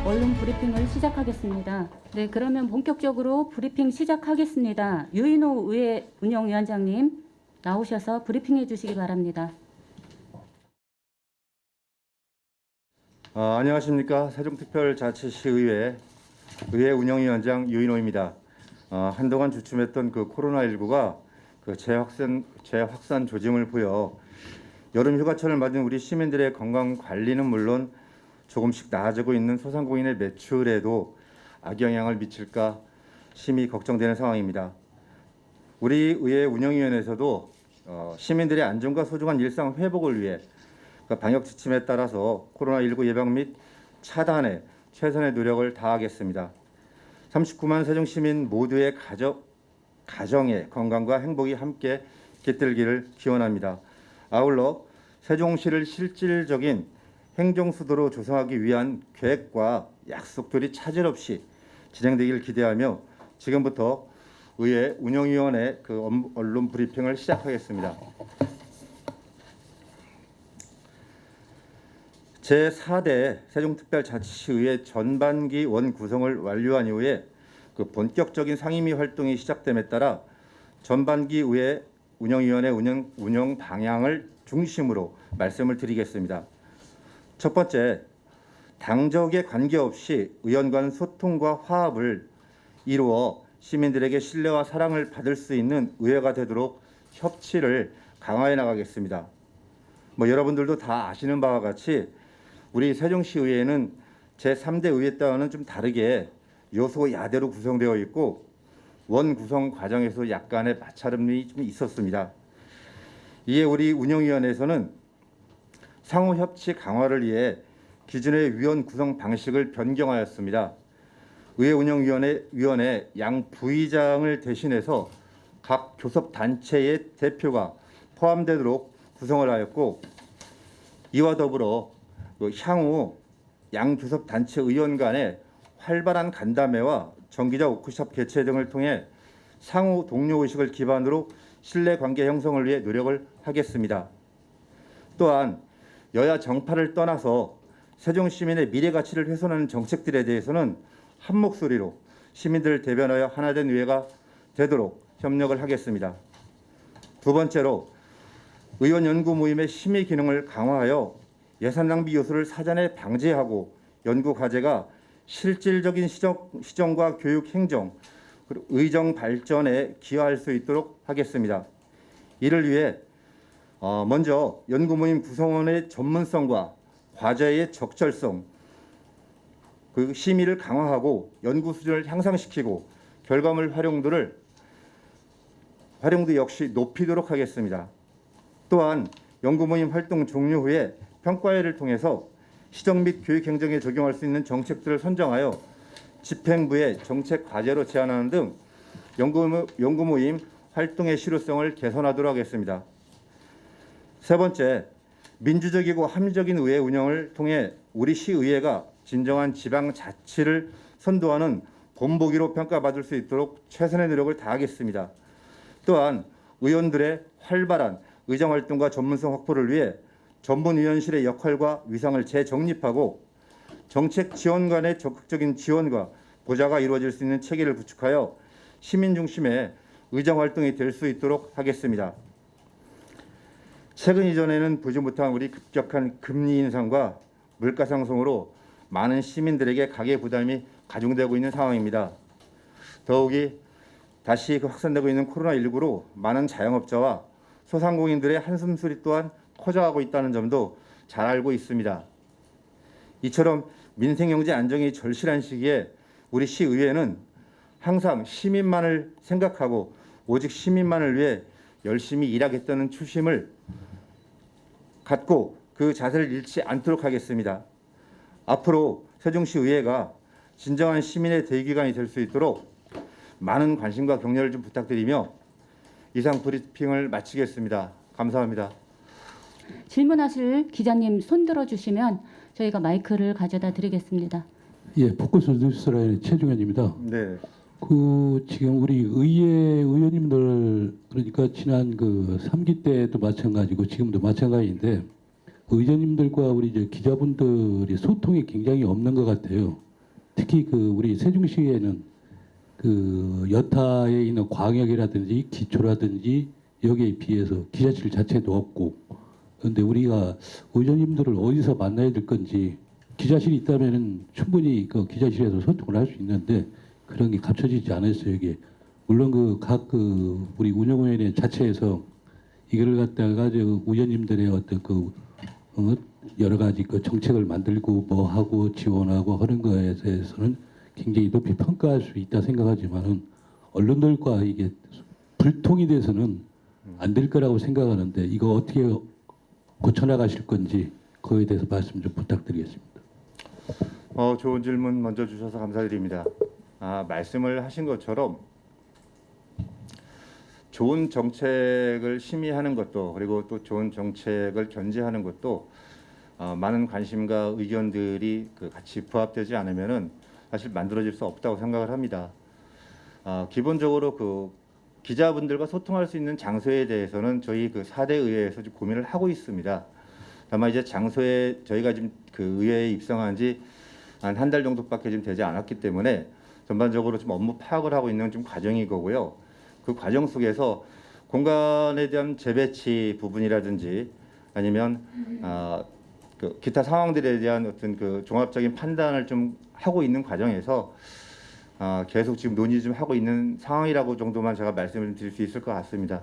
언론 브리핑을 시작하겠습니다. 네, 그러면 본격적으로 브리핑 시작하겠습니다. 유인호 의회 운영위원장님 나오셔서 브리핑해 주시기 바랍니다. 안녕하십니까. 세종특별자치시 의회 운영위원장 유인호입니다. 한동안 주춤했던 그 코로나19가 그 재확산 조짐을 보여 여름 휴가철을 맞은 우리 시민들의 건강 관리는 물론 조금씩 나아지고 있는 소상공인의 매출에도 악영향을 미칠까 심히 걱정되는 상황입니다. 우리 의회 운영위원회에서도 시민들의 안전과 소중한 일상 회복을 위해 방역 지침에 따라서 코로나19 예방 및 차단에 최선의 노력을 다하겠습니다. 39만 세종 시민 모두의 가정의 건강과 행복이 함께 깃들기를 기원합니다. 아울러 세종시를 실질적인 행정수도로 조성하기 위한 계획과 약속들이 차질 없이 진행되기를 기대하며 지금부터 의회 운영위원회 언론 브리핑을 시작하겠습니다. 제4대 세종특별자치시의회 전반기 원 구성을 완료한 이후에 본격적인 상임위 활동이 시작됨에 따라 전반기 의회 운영위원회 운영 방향을 중심으로 말씀을 드리겠습니다. 첫 번째, 당적에 관계없이 의원 간 소통과 화합을 이루어 시민들에게 신뢰와 사랑을 받을 수 있는 의회가 되도록 협치를 강화해 나가겠습니다. 여러분들도 다 아시는 바와 같이 우리 세종시의회는 제3대 의회 때와는 좀 다르게 요소 야대로 구성되어 있고 원 구성 과정에서 약간의 마찰음이 좀 있었습니다. 이에 우리 운영위원회에서는 상호 협치 강화를 위해 기존의 위원 구성 방식을 변경하였습니다. 의회 운영위원회 양 부의장을 대신해서 각 교섭 단체의 대표가 포함되도록 구성을 하였고 이와 더불어 향후 양 교섭 단체 의원 간의 활발한 간담회와 정기적 워크숍 개최 등을 통해 상호 동료 의식을 기반으로 신뢰 관계 형성을 위해 노력을 하겠습니다. 또한 여야 정파를 떠나서 세종 시민의 미래 가치를 훼손하는 정책들에 대해서는 한 목소리로 시민들을 대변하여 하나된 의회가 되도록 협력을 하겠습니다. 두 번째로 의원 연구 모임의 심의 기능을 강화하여 예산 낭비 요소를 사전에 방지하고 연구 과제가 실질적인 시정과 교육 행정, 그리고 의정 발전에 기여할 수 있도록 하겠습니다. 이를 위해 먼저 연구 모임 구성원의 전문성과 과제의 적절성, 그리고 심의를 강화하고 연구 수준을 향상시키고 결과물 활용도 역시 높이도록 하겠습니다. 또한 연구 모임 활동 종료 후에 평가회를 통해서 시정 및 교육 행정에 적용할 수 있는 정책들을 선정하여 집행부에 정책 과제로 제안하는 등 연구 모임 활동의 실효성을 개선하도록 하겠습니다. 세 번째, 민주적이고 합리적인 의회 운영을 통해 우리 시의회가 진정한 지방자치를 선도하는 본보기로 평가받을 수 있도록 최선의 노력을 다하겠습니다. 또한 의원들의 활발한 의정활동과 전문성 확보를 위해 전문위원실의 역할과 위상을 재정립하고 정책 지원관의 적극적인 지원과 보좌가 이루어질 수 있는 체계를 구축하여 시민 중심의 의정활동이 될 수 있도록 하겠습니다. 최근 이전에는 보지 못한 우리 급격한 금리 인상과 물가 상승으로 많은 시민들에게 가계 부담이 가중되고 있는 상황입니다. 더욱이 다시 확산되고 있는 코로나19로 많은 자영업자와 소상공인들의 한숨소리 또한 커져가고 있다는 점도 잘 알고 있습니다. 이처럼 민생경제 안정이 절실한 시기에 우리 시의회는 항상 시민만을 생각하고 오직 시민만을 위해 열심히 일하겠다는 초심을 갖고 그 자세를 잃지 않도록 하겠습니다. 앞으로 세종시의회가 진정한 시민의 대기관이 될 수 있도록 많은 관심과 격려를 좀 부탁드리며 이상 브리핑을 마치겠습니다. 감사합니다. 질문하실 기자님 손 들어주시면 저희가 마이크를 가져다 드리겠습니다. 예, 포커스 뉴스라인의 최중현입니다. 네. 지금 우리 의회 의원님들 그러니까 지난 3기 때도 마찬가지고 지금도 마찬가지인데 의원님들과 우리 기자분들이 소통이 굉장히 없는 것 같아요. 특히 그 우리 세종시에는 그 여타에 있는 광역이라든지 기초라든지 여기에 비해서 기자실 자체도 없고, 그런데 우리가 의원님들을 어디서 만나야 될 건지, 기자실이 있다면은 충분히 그 기자실에서 소통을 할 수 있는데 그런 게 갖춰지지 않았어요. 이게 물론 그 각 그 우리 운영위원회 자체에서 이거를 갖다가 저 의원님들의 어떤 그 여러 가지 그 정책을 만들고 뭐 하고 지원하고 하는 거에 대해서는 굉장히 높이 평가할 수 있다 생각하지만은 언론들과 이게 불통이 돼서는 안 될 거라고 생각하는데, 이거 어떻게 고쳐나가실 건지 그거에 대해서 말씀 좀 부탁드리겠습니다. 좋은 질문 먼저 주셔서 감사드립니다. 말씀을 하신 것처럼 좋은 정책을 심의하는 것도, 그리고 또 좋은 정책을 견제하는 것도 많은 관심과 의견들이 같이 부합되지 않으면은 사실 만들어질 수 없다고 생각을 합니다. 기본적으로 그 기자분들과 소통할 수 있는 장소에 대해서는 저희 그 4대 의회에서 좀 고민을 하고 있습니다. 다만 이제 장소에 저희가 지금 그 의회에 입성한 지 한 달 정도밖에 좀 되지 않았기 때문에 전반적으로 좀 업무 파악을 하고 있는 좀 과정인 거고요. 그 과정 속에서 공간에 대한 재배치 부분이라든지 아니면 그 기타 상황들에 대한 어떤 그 종합적인 판단을 좀 하고 있는 과정에서 계속 지금 논의 좀 하고 있는 상황이라고 정도만 제가 말씀을 드릴 수 있을 것 같습니다.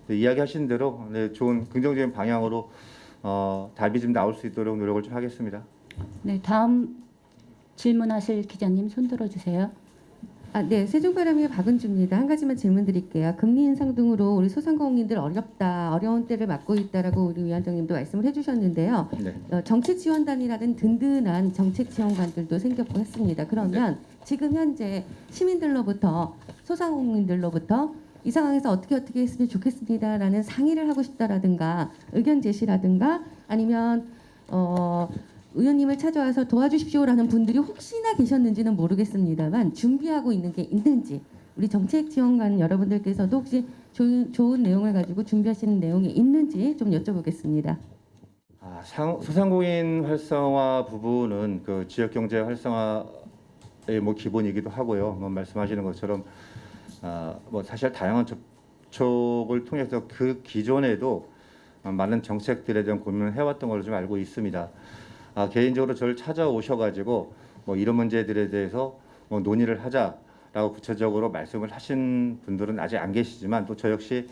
네, 이야기하신 대로 좋은 긍정적인 방향으로 답이 좀 나올 수 있도록 노력을 좀 하겠습니다. 네, 다음 질문하실 기자님 손 들어주세요. 네, 세종바람의 박은주입니다. 한 가지만 질문 드릴게요. 금리 인상 등으로 우리 소상공인들 어려운 때를 맞고 있다라고 우리 위원장님도 말씀을 해주셨는데요. 네. 정책 지원단이라는 든든한 정책 지원관들도 생겼고 했습니다. 그러면 지금 현재 시민들로부터 소상공인들로부터 이 상황에서 어떻게 했으면 좋겠습니다라는 상의를 하고 싶다라든가 의견 제시라든가 아니면 의원님을 찾아와서 도와주십시오라는 분들이 혹시나 계셨는지는 모르겠습니다만 준비하고 있는 게 있는지, 우리 정책 지원관 여러분들께서도 혹시 좋은 내용을 가지고 준비하시는 내용이 있는지 좀 여쭤보겠습니다. 소상공인 활성화 부분은 그 지역 경제 활성화의 뭐 기본이기도 하고요. 뭐 말씀하시는 것처럼 뭐 사실 다양한 접촉을 통해서 그 기존에도 많은 정책들에 대한 고민을 해왔던 걸로 좀 알고 있습니다. 개인적으로 저를 찾아오셔가지고 뭐 이런 문제들에 대해서 뭐 논의를 하자라고 구체적으로 말씀을 하신 분들은 아직 안 계시지만, 또 저 역시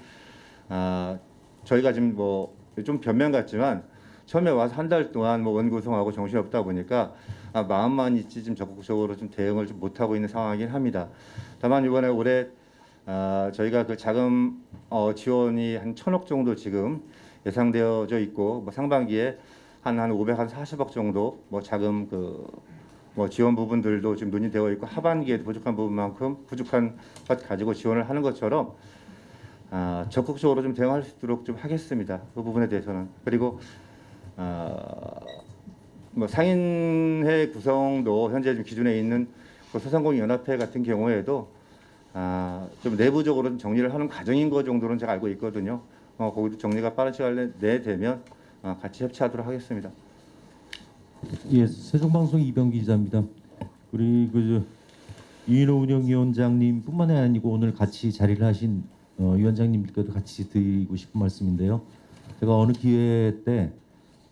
저희가 지금 뭐 좀 변명 같지만 처음에 와서 한 달 동안 뭐 원구성하고 정신이 없다 보니까 마음만 있지 좀 적극적으로 좀 대응을 좀 못하고 있는 상황이긴 합니다. 다만 이번에 올해 저희가 그 자금 지원이 한 1,000억 정도 지금 예상되어져 있고, 뭐 상반기에 한 540억 정도 뭐 자금 뭐 지원 부분들도 지금 논의되어 있고, 하반기에도 부족한 것 가지고 지원을 하는 것처럼 적극적으로 좀 대응할 수 있도록 좀 하겠습니다. 그 부분에 대해서는. 그리고 뭐 상인회 구성도 현재 좀 기준에 있는 그 소상공인 연합회 같은 경우에도 좀 내부적으로 좀 정리를 하는 과정인 것 정도는 제가 알고 있거든요. 거기도 정리가 빠른 시간 내에 되면 같이 협치하도록 하겠습니다. 예, 세종방송 이병기 기자입니다. 우리 유인호 운영위원장님뿐만 아니고 오늘 같이 자리를 하신 위원장님께도 같이 드리고 싶은 말씀인데요. 제가 어느 기회 때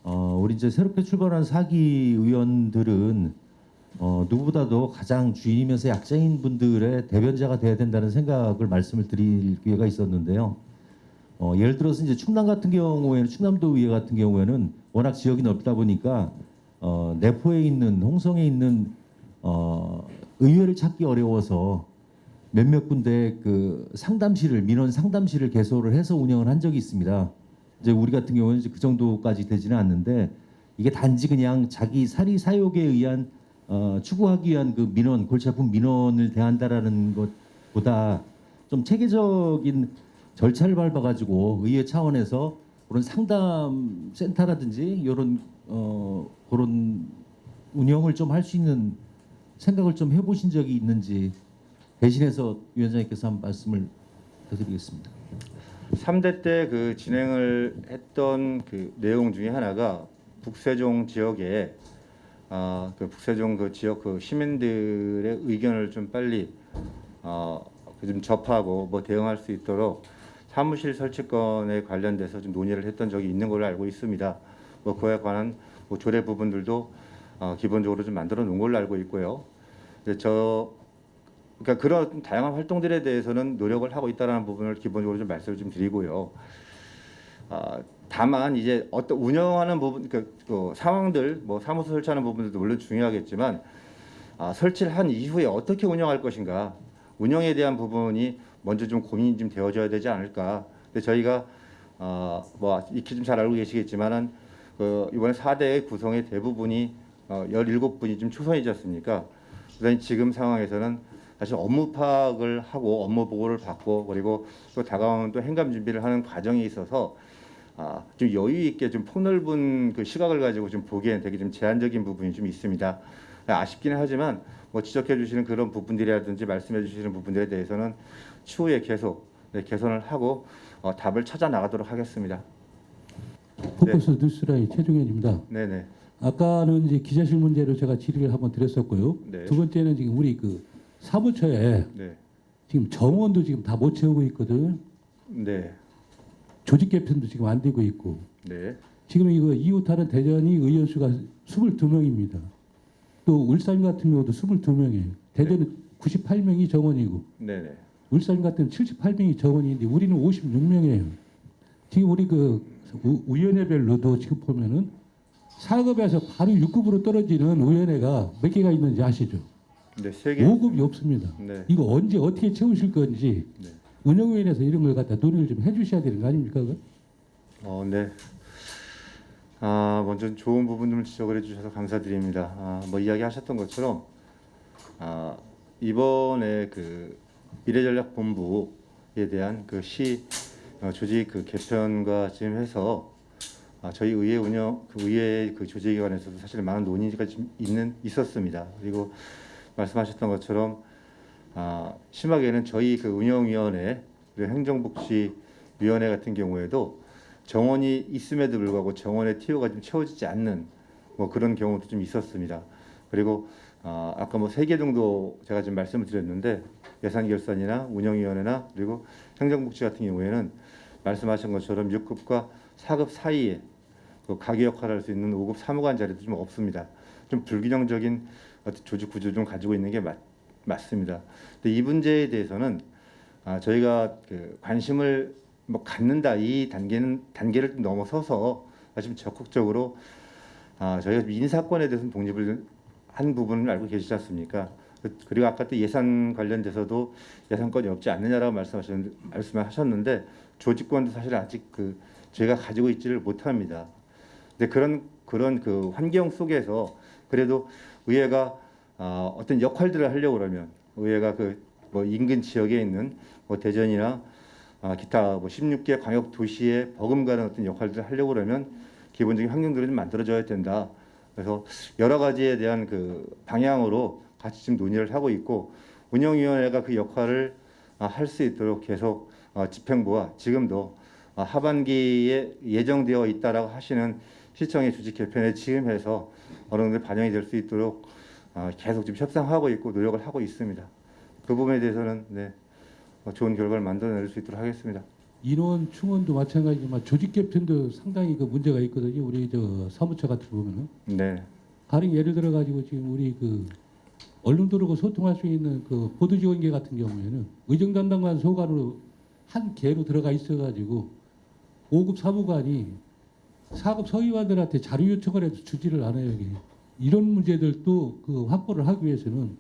우리 이제 새롭게 출발한 4기 의원들은 누구보다도 가장 주인이면서 약자인 분들의 대변자가 돼야 된다는 생각을 말씀을 드릴 기회가 있었는데요. 예를 들어서 이제 충남도 의회 같은 경우에는 워낙 지역이 넓다 보니까 내포에 있는 홍성에 있는 의회를 찾기 어려워서 몇몇 군데 그 민원 상담실을 개소를 해서 운영을 한 적이 있습니다. 이제 우리 같은 경우는 이제 그 정도까지 되지는 않는데, 이게 단지 그냥 자기 사리 사욕에 의한 추구하기 위한 그 민원, 골치 아픈 민원을 대한다라는 것보다 좀 체계적인 절차를 밟아가지고 의회 차원에서 그런 상담 센터라든지 이런 그런 운영을 좀 할 수 있는 생각을 좀 해보신 적이 있는지 대신해서 위원장님께서 한 말씀을 드리겠습니다. 3대 때 그 진행을 했던 그 내용 중에 하나가 북세종 지역에 그 북세종 그 지역 그 시민들의 의견을 좀 빨리 좀 접하고 뭐 대응할 수 있도록 사무실 설치건에 관련돼서 좀 논의를 했던 적이 있는 걸로 알고 있습니다. 뭐 그에 관한 뭐 조례 부분들도 기본적으로 좀 만들어 놓은 걸로 알고 있고요. 그러니까 그런 다양한 활동들에 대해서는 노력을 하고 있다라는 부분을 기본적으로 좀 말씀을 좀 드리고요. 다만 이제 어떤 운영하는 부분, 그 상황들, 뭐 사무소 설치하는 부분들도 물론 중요하겠지만 설치를 한 이후에 어떻게 운영할 것인가, 운영에 대한 부분이 먼저 좀 고민이 좀 되어져야 되지 않을까. 근데 저희가 뭐 익히 좀 잘 알고 계시겠지만은 이번에 4대 구성의 대부분이 17분이 좀 초선이지 않습니까? 그다음에 지금 상황에서는 사실 업무 파악을 하고 업무 보고를 받고 그리고 또 다가오는 또 행감 준비를 하는 과정에 있어서 좀 여유 있게 좀 폭넓은 그 시각을 가지고 좀 보기에는 되게 좀 제한적인 부분이 좀 있습니다. 아쉽기는 하지만 뭐 지적해 주시는 그런 부분들이라든지 말씀해 주시는 부분들에 대해서는 추후에 계속 개선을 하고 답을 찾아 나가도록 하겠습니다. 포커스 뉴스라인 최종현입니다. 네네. 아까는 이제 기자실 문제로 제가 질의를 한번 드렸었고요. 네. 두 번째는 지금 우리 그 사무처에 네. 지금 정원도 지금 다 못 채우고 있거든. 네. 조직 개편도 지금 안 되고 있고. 네. 지금 이거 이웃하는 대전이 의원 수가 22명입니다. 또 울산 같은 경우도 22명이에요. 대전은 98명이 정원이고 네네. 울산 같은 78명이 정원인데 우리는 56명이에요. 지금 우리 그 위원회별로도 지금 보면은 4급에서 바로 6급으로 떨어지는 위원회가 몇 개가 있는지 아시죠? 네. 3개. 5급이 없습니다. 네. 이거 언제 어떻게 채우실 건지 네. 운영위원회에서 이런 걸 갖다 논의를 좀 해주셔야 되는 거 아닙니까? 그거? 네. 먼저 좋은 부분을 지적을 해주셔서 감사드립니다. 뭐 이야기하셨던 것처럼 이번에 그 미래전략본부에 대한 그 시 조직 그 개편과 지금 해서 저희 의회 의회 그 조직기관에서도 사실 많은 논의가 좀 있었습니다. 그리고 말씀하셨던 것처럼 심하게는 저희 그 운영위원회 그리고 행정복지위원회 같은 경우에도 정원이 있음에도 불구하고 정원의 티오가 좀 채워지지 않는 뭐 그런 경우도 좀 있었습니다. 그리고 아까 뭐 3개 정도 제가 지금 말씀을 드렸는데 예산결산이나 운영위원회나 그리고 행정복지 같은 경우에는 말씀하신 것처럼 6급과 4급 사이에 그 가계 역할을 할 수 있는 5급 사무관 자리도 좀 없습니다. 좀 불균형적인 어떤 조직 구조 좀 가지고 있는 게 맞습니다. 근데 이 문제에 대해서는 저희가 그 관심을 뭐 갖는다 이 단계를 좀 넘어서서 좀 적극적으로 저희가 인사권에 대해서는 독립을 한 부분을 알고 계시지 않습니까? 그리고 아까 또 예산 관련돼서도 예산권이 없지 않느냐라고 말씀하셨는데 조직권도 사실 아직 그 저희가 가지고 있지를 못합니다. 근데 그런 그 환경 속에서 그래도 의회가 어떤 역할들을 하려고 그러면 의회가 그 뭐 인근 지역에 있는 뭐 대전이나 기타 뭐 16개 광역 도시에 버금가는 어떤 역할들을 하려고 그러면 기본적인 환경들을 좀 만들어져야 된다. 그래서 여러 가지에 대한 그 방향으로 같이 지금 논의를 하고 있고 운영위원회가 그 역할을 할 수 있도록 계속 집행부와 지금도 하반기에 예정되어 있다라고 하시는 시청의 조직 개편에 지금 해서 어느 정도 반영이 될 수 있도록 계속 지금 협상하고 있고 노력을 하고 있습니다. 그 부분에 대해서는 좋은 결과를 만들어낼 수 있도록 하겠습니다. 인원 충원도 마찬가지지만 조직 개편도 상당히 그 문제가 있거든요. 우리 저 사무처 같은 보면은 네, 가령 예를 들어 가지고 지금 우리 그 언론들하고 소통할 수 있는 그 보도 지원계 같은 경우에는 의정 담당관 소관으로 한 개로 들어가 있어 가지고 5급 사무관이 4급 서의관들한테 자료 요청을 해도 주지를 않아요. 여기. 이런 문제들도 그 확보를 하기 위해서는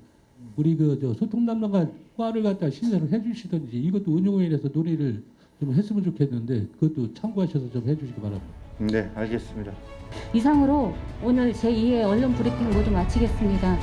우리 그 저 소통 담당관 과를 갖다 신설을 해주시든지 이것도 운영위원회에서 논의를 좀 했으면 좋겠는데 그것도 참고하셔서 좀 해주시기 바랍니다. 네, 알겠습니다. 이상으로 오늘 제2회 언론 브리핑 모두 마치겠습니다.